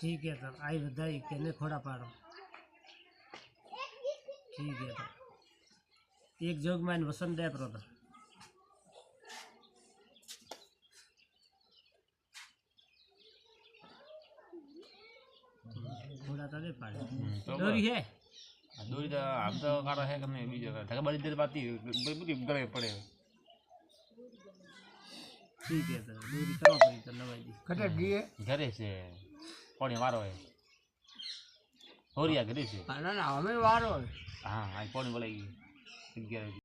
ठीक है sir I बधाई कहने खोड़ा पाड़ो ठीक है सर एक जोग में वसंत दे प्रो था थोड़ा तो दे पाड़े डोरी है दूरी तो हम तो काटा है कम नहीं बीजो का बड़ी देर बात ही बड़ी गले पड़े ठीक है सर डोरी करो पड़ी तो नवाई दी कटे दिए घरे से पानी मारो है होरिया घरे से ना ना हमें वारो हाँ आज पानी बोलेगी